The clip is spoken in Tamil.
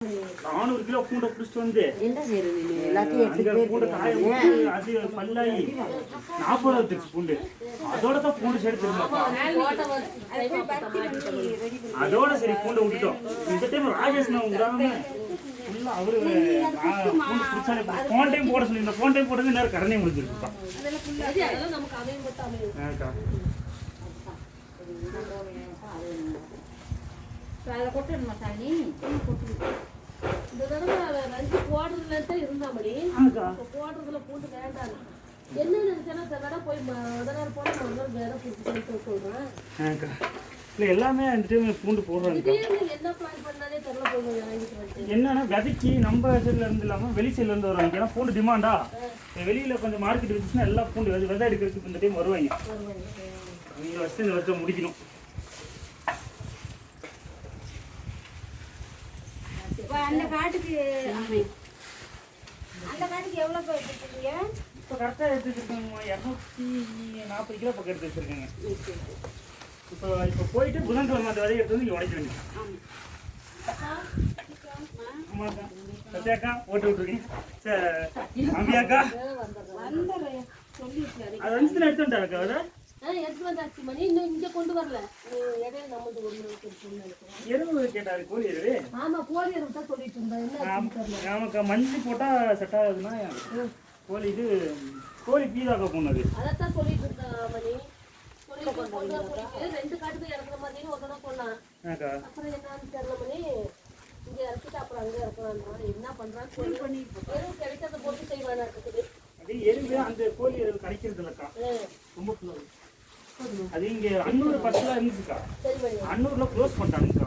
400 கிலோ பூண்டை பிடிச்சிட்டு வந்து என்ன செய்யறது நீ எல்லாத்தையும் பூண்டை காய விட்டு அது பல்லாகி 40 வந்துருச்சு பூண்டு. அதோட தான் பூண்டு சரி திரும்ப அதோட சரி பூண்டை விட்டுட்டோம். இந்த டைம் ராஜேஷ் விடாம ஃபுல்லா அவரு பூண்டு பிடிச்சாலே போன டைம் போட சொல்லி இந்த போன டைம் போட்டது நேரம் கடனே முடிஞ்சிருக்குப்பா. இந்த தடவை போடுறதுல இருந்தாமடி போடுறதுல பூண்டு வேண்டாம். என்ன நினைச்சேன்னா இந்த தடவை போய் முதல்ல போட வேற பிடிச்சி சொல்றேன். இல்லை எல்லாமே அந்த டைம் பூண்டு போடுறாங்க. என்ன பிளான் பண்ணாலே தெரியல போய் வாங்கிட்டு என்னன்னா விதைக்கு நம்ம சைடில் இருந்து இல்லாமல் வெளி சைடில் இருந்து வருவாங்க. ஏன்னா பூண்டு டிமாண்டா வெளியில் கொஞ்சம் மார்க்கெட் இருந்துச்சுன்னா எல்லா பூண்டு விதை எடுக்கிறதுக்கு இந்த டைம் வருவாங்க. நீங்கள் வச்சு இந்த வருஷம் முடிக்கணும். அந்த காட்டுக்கு எவ்வளோ போய் எடுத்துருக்கீங்க? இப்போ கரெக்டாக எடுத்துருக்கோங்க 240 கிலோ பக்கம் எடுத்து வச்சுருக்கேங்க. இப்போ போயிட்டு புதன்கிழமை அந்த விதையை எடுத்து வந்து இங்கே உடைக்க வேண்டியது. ஆமாக்கா சத்யாக்கா ஓட்டு விட்டுருக்கீங்க. சரி அம்பியாக்கா அது வந்து எடுத்துட்டாக்கா அதை எடுத்து வந்தாச்சு மணி இன்னும் இங்க கொண்டு வரல. இடையில நம்மளுக்கு எருவு கேட்டாரு கோழி எருவு. ஆமா கோழி எருவு தான் சொல்லிட்டு இருந்தேன். ஆமாக்கா மஞ்சள் போட்டா செட் ஆகுதுன்னா கோழி இது கோழி பீதாக்கா போனது அதைத்தான் சொல்லிட்டு இருந்தேன் மணி. ரெண்டு காட்டுக்கு இறக்குற மாதிரி ஒரு தடவை போடலாம். அப்புறம் என்னன்னு தெரியல மணி இங்க இறக்கிட்டு அப்புறம் அங்க இறக்கலாம். என்ன பண்றான்னு எருவு கிடைக்கிறத போட்டு செய்வானா இருக்குது. அது எருவு அந்த கோழி எருவு கிடைக்கிறது இல்லக்கா ரொம்ப அது இங்க அன்னூர் பஸ்ல இருந்துச்சுக்கா. அன்னூர்ல க்ளோஸ் பண்ணிட்டானுக்கா.